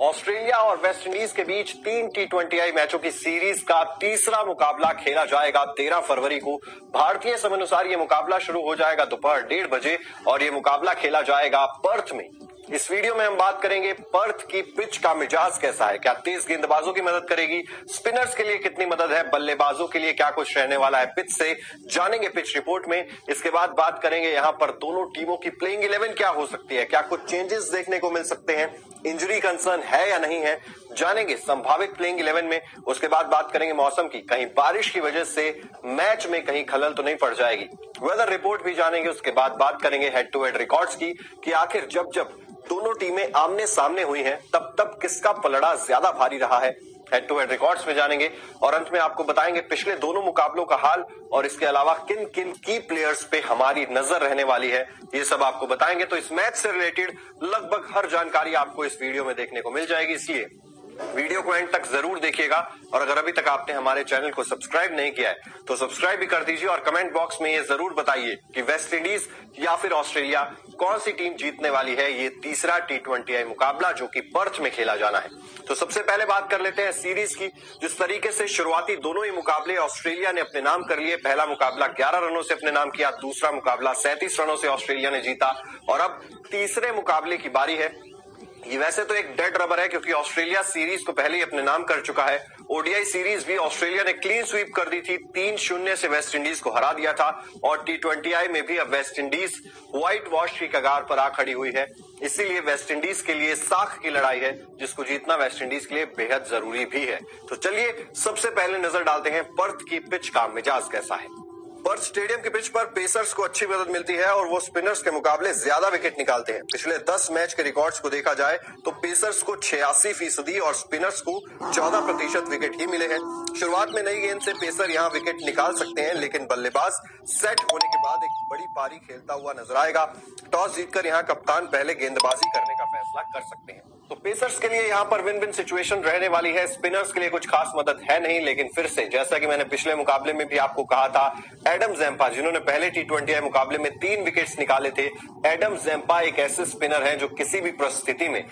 Australia और West Indies के बीच 3 टी20आई मैचों की सीरीज का तीसरा मुकाबला खेला जाएगा 13 फरवरी को। भारतीय समय अनुसार ये मुकाबला शुरू हो जाएगा दोपहर 1:30 बजे और ये मुकाबला खेला जाएगा पर्थ में। इस वीडियो में हम बात करेंगे पर्थ की पिच का मिजाज कैसा है, क्या तेज गेंदबाजों की मदद करेगी, स्पिनर्स के लिए कितनी मदद है, बल्लेबाजों के लिए क्या कुछ रहने वाला है पिच से, जानेंगे पिच रिपोर्ट में। इसके बाद बात करेंगे यहाँ पर दोनों टीमों की प्लेइंग 11 क्या हो सकती है, क्या कुछ चेंजेस देखने को मिल सकते हैं, इंजरी कंसर्न है या नहीं है, जानेंगे संभावित प्लेइंग 11 में। उसके बाद बात करेंगे मौसम की, कहीं बारिश की वजह से मैच में कहीं खलल तो नहीं पड़ जाएगी, वेदर रिपोर्ट भी जानेंगे। उसके बाद बात करेंगे हेड टू हेड रिकॉर्ड्स की कि आखिर जब जब दोनों टीमें आमने सामने हुई हैं तब तब किसका पलड़ा ज्यादा भारी रहा है, हेड टू हेड रिकॉर्ड्स में जानेंगे। और अंत में आपको बताएंगे पिछले दोनों मुकाबलों का हाल और इसके अलावा किन किन की प्लेयर्स पे हमारी नजर रहने वाली है, ये सब आपको बताएंगे। तो इस मैच से रिलेटेड लगभग हर जानकारी आपको इस वीडियो में देखने को मिल जाएगी, इसलिए वीडियो को एंड तक जरूर देखिएगा। और अगर अभी तक आपने हमारे चैनल को सब्सक्राइब नहीं किया है तो सब्सक्राइब भी कर दीजिए और कमेंट बॉक्स में ये जरूर बताइए कि वेस्ट इंडीज या फिर ऑस्ट्रेलिया कौन सी टीम जीतने वाली है ये तीसरा टी20आई मुकाबला जो कि पर्थ में खेला जाना है। तो सबसे पहले बात कर लेते हैं सीरीज की। जिस तरीके से शुरुआती दोनों ही मुकाबले ऑस्ट्रेलिया ने अपने नाम कर लिए, पहला मुकाबला 11 रनों से अपने नाम किया, दूसरा मुकाबला 37 रनों से ऑस्ट्रेलिया ने जीता और अब तीसरे मुकाबले की बारी है। ये वैसे तो एक डेड रबर है क्योंकि ऑस्ट्रेलिया सीरीज को पहले ही अपने नाम कर चुका है। ओडीआई सीरीज भी ऑस्ट्रेलिया ने क्लीन स्वीप कर दी थी, 3-0 से वेस्ट इंडीज को हरा दिया था और टी20आई में भी अब वेस्ट इंडीज व्हाइट वॉश की कगार पर आ खड़ी हुई है। इसीलिए वेस्ट इंडीज के लिए साख की लड़ाई है जिसको जीतना वेस्ट इंडीज के लिए बेहद जरूरी भी है। तो चलिए सबसे पहले नजर डालते हैं पर्थ की पिच का मिजाज कैसा है। पर्थ स्टेडियम की पिच पर पेसर्स को अच्छी मदद मिलती है और वो स्पिनर्स के मुकाबले ज्यादा विकेट निकालते हैं। पिछले 10 मैच के रिकॉर्ड्स को देखा जाए तो पेसर्स को 86% और स्पिनर्स को 14% विकेट ही मिले हैं। शुरुआत में नई गेंद से पेसर यहाँ विकेट निकाल सकते हैं, लेकिन बल्लेबाज सेट होने के बाद एक बड़ी पारी खेलता हुआ नजर आएगा। टॉस जीतकर यहाँ कप्तान पहले गेंदबाजी करने का फैसला कर सकते हैं। तो पेसर्स के लिए यहाँ पर विन विन सिचुएशन रहने वाली है। स्पिनर्स के लिए कुछ खास मदद है नहीं, लेकिन फिर से जैसा कि मैंने पिछले मुकाबले में भी आपको कहा था, एडम ज़ेम्पा जिन्होंने पहले टी20आई मुकाबले में 3 विकेट्स निकाले थे, एडम ज़ेम्पा एक ऐसे स्पिनर हैं जो किसी भी परिस्थिति में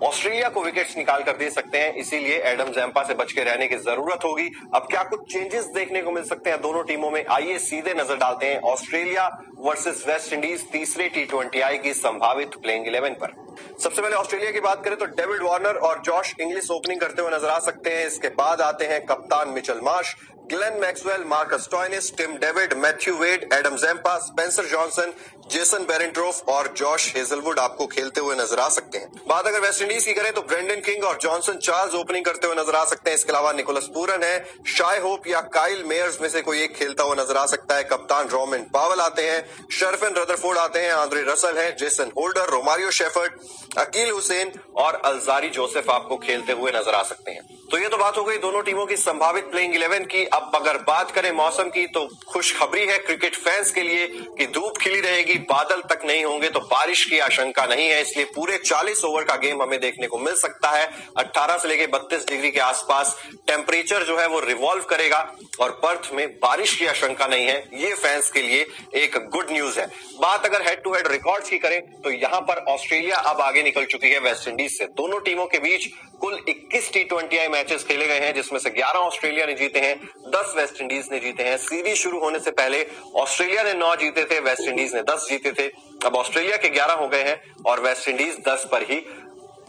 ऑस्ट्रेलिया को विकेट्स निकाल कर दे सकते हैं। इसीलिए एडम ज़ेम्पा से बच के रहने की जरूरत होगी। अब क्या कुछ चेंजेस देखने को मिल सकते हैं दोनों टीमों में, आइए सीधे नजर डालते हैं ऑस्ट्रेलिया वर्सेस वेस्ट इंडीज तीसरे टी20आई की संभावित प्लेइंग 11 पर। सबसे पहले ऑस्ट्रेलिया की बात करें तो डेविड वार्नर और जॉश इंग्लिश ओपनिंग करते हुए नजर आ सकते हैं। इसके बाद आते हैं कप्तान Mitchell Marsh, Glenn Maxwell, Marcus Stoinis, Tim David, Matthew Wade, Adam Zampa, Spencer Johnson, Jason Behrendorff और जॉश हेजलवुड आपको खेलते हुए नजर आ सकते हैं। बात अगर वेस्ट इंडीज की करें तो ब्रेंडन किंग और जॉनसन चार्ल्स ओपनिंग करते हुए नजर आ सकते हैं। इसके अलावा निकोलस पूरन है, शाय होप या काइल मेयर्स में से कोई एक खेलता हुआ नजर आ सकता है। कप्तान रोमन पावल आते हैं, शर्फन रदरफोर्ड आते हैं, आंद्रे रसल है, Jason Holder, Romario Shepherd, Akeal Hosein और अलजारी जोसेफ आपको खेलते हुए नजर आ सकते हैं। तो ये तो बात हो गई दोनों टीमों की संभावित प्लेइंग 11 की। अब अगर बात करें मौसम की तो खुशखबरी है क्रिकेट फैंस के लिए कि धूप खिली रहेगी, बादल तक नहीं होंगे, तो बारिश की आशंका नहीं है। इसलिए पूरे 40 ओवर का गेम हमें देखने को मिल सकता है। 18 से लेकर 32 डिग्री के आसपास टेम्परेचर जो है वो रिवॉल्व करेगा और पर्थ में बारिश की आशंका नहीं है। ये फैंस के लिए एक गुड न्यूज है। बात अगर हेड टू हेड रिकॉर्ड्स की करें तो यहाँ पर ऑस्ट्रेलिया अब आगे निकल चुकी है वेस्ट इंडीज से। दोनों टीमों के बीच कुल 21 टी20आई मैचेस खेले गए हैं जिसमें से 11 ऑस्ट्रेलिया ने जीते हैं, 10 वेस्ट इंडीज ने जीते हैं। सीरीज शुरू होने से पहले ऑस्ट्रेलिया ने 9 जीते थे, वेस्ट इंडीज ने 10 जीते थे। अब ऑस्ट्रेलिया के 11 हो गए हैं और वेस्ट इंडीज 10 पर ही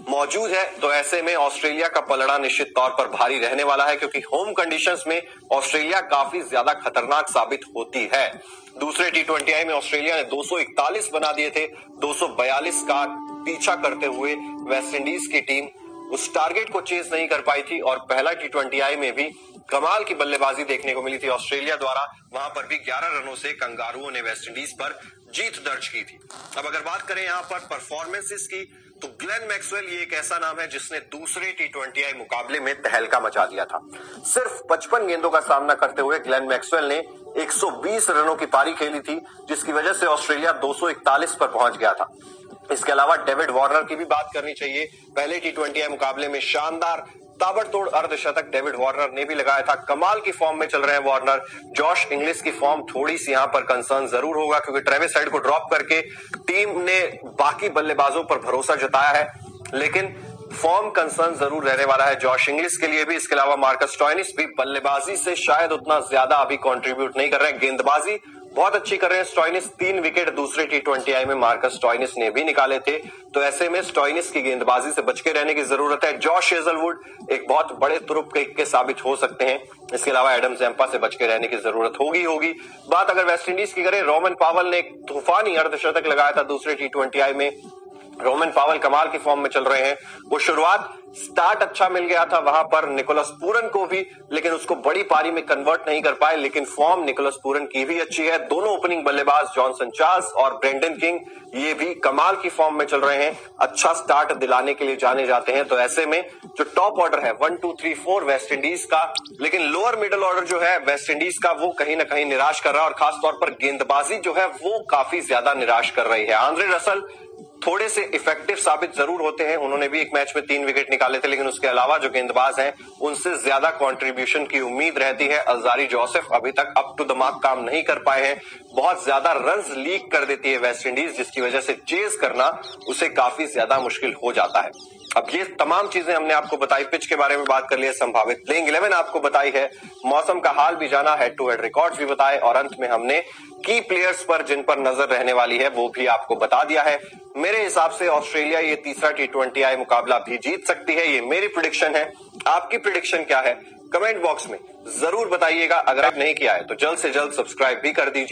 मौजूद है। तो ऐसे में ऑस्ट्रेलिया का पलड़ा निश्चित तौर पर भारी रहने वाला है क्योंकि होम कंडीशंस में ऑस्ट्रेलिया काफी ज्यादा खतरनाक साबित होती है। दूसरे टी20आई में ऑस्ट्रेलिया ने 241 बना दिए थे, 242 का पीछा करते हुए वेस्ट इंडीज की टीम उस टारगेट को चेज नहीं कर पाई थी और पहला टी20आई में भी कमाल की बल्लेबाजी देखने को मिली थी ऑस्ट्रेलिया द्वारा। वहां पर भी 11 रनों से कंगारुओं ने वेस्ट इंडीज पर जीत दर्ज की थी। अब अगर बात करें यहाँ पर परफॉर्मेंसेस की तो ग्लेन मैक्सवेल ये एक ऐसा नाम है जिसने दूसरे टी20आई मुकाबले में तहलका मचा दिया था। सिर्फ 55 गेंदों का सामना करते हुए ग्लेन मैक्सवेल ने 120 रनों की पारी खेली थी जिसकी वजह से ऑस्ट्रेलिया 241 पर पहुंच गया था। इसके अलावा डेविड वार्नर की भी बात करनी चाहिए। पहले टी20आई मुकाबले में शानदार ताबड़तोड़ अर्धशतक डेविड वार्नर ने भी लगाया था। कमाल की फॉर्म में चल रहे हैं वार्नर। जॉश इंग्लिश की फॉर्म थोड़ी सी यहाँ पर कंसर्न जरूर होगा क्योंकि ट्रेविस हेड को ड्रॉप करके टीम ने बाकी बल्लेबाजों पर भरोसा जताया है, लेकिन फॉर्म कंसर्न जरूर रहने वाला है जॉश इंग्लिश के लिए भी। इसके अलावा मार्कस स्टोइनिस भी बल्लेबाजी से शायद उतना ज्यादा अभी कंट्रीब्यूट नहीं कर रहे हैं। गेंदबाजी बहुत अच्छी कर रहे हैं स्टोइनिस। 3 विकेट दूसरे T20I में मार्कस स्टोइनिस ने भी निकाले थे, तो ऐसे में स्टोइनिस की गेंदबाजी से बच के रहने की जरूरत है। जॉश हेजलवुड एक बहुत बड़े तुरुप के साबित हो सकते हैं। इसके अलावा एडम जैम्पा से बच के रहने की जरूरत होगी। बात अगर वेस्टइंडीज की करें, रोमन पावल ने एक तूफानी अर्धशतक लगाया था दूसरे T20I में। रोमन पावल कमाल की फॉर्म में चल रहे हैं। वो शुरुआत स्टार्ट अच्छा मिल गया था वहां पर निकोलस पूरन को भी, लेकिन उसको बड़ी पारी में कन्वर्ट नहीं कर पाए। लेकिन फॉर्म निकोलस पूरन की भी अच्छी है। दोनों ओपनिंग बल्लेबाज जॉनसन चार्ल्स और ब्रेंडन किंग ये भी कमाल की फॉर्म में चल रहे हैं। अच्छा स्टार्ट दिलाने के लिए जाने जाते हैं। तो ऐसे में जो टॉप ऑर्डर है 1 2 3 4 वेस्ट इंडीज का, लेकिन लोअर मिडिल ऑर्डर जो है वेस्ट इंडीज का वो कहीं ना कहीं निराश कर रहा है, और खासतौर पर गेंदबाजी जो है वो काफी ज्यादा निराश कर रही है। आंद्रे रसल थोड़े से इफेक्टिव साबित जरूर होते हैं। उन्होंने भी एक मैच में 3 विकेट निकाले थे, लेकिन उसके अलावा जो गेंदबाज हैं उनसे ज्यादा कंट्रीब्यूशन की उम्मीद रहती है। अल्जारी जोसेफ अभी तक अप टू द मार्क काम नहीं कर पाए हैं। बहुत ज्यादा रन्स लीक कर देती है वेस्ट इंडीज, जिसकी वजह से चेज करना उसे काफी ज्यादा मुश्किल हो जाता है। अब ये तमाम चीजें हमने आपको बताई। पिच के बारे में बात कर लिया, संभावित प्लेइंग 11 आपको बताई है, मौसम का हाल भी जाना, हेड टू हेड रिकॉर्ड्स भी बताए, और अंत में हमने की प्लेयर्स पर जिन पर नजर रहने वाली है वो भी आपको बता दिया है। मेरे हिसाब से ऑस्ट्रेलिया ये तीसरा T20I मुकाबला भी जीत सकती है। ये मेरी प्रेडिक्शन है। आपकी प्रेडिक्शन क्या है कमेंट बॉक्स में जरूर बताइएगा। अगर आप नहीं किया है तो जल्द से जल्द सब्सक्राइब भी कर दीजिए।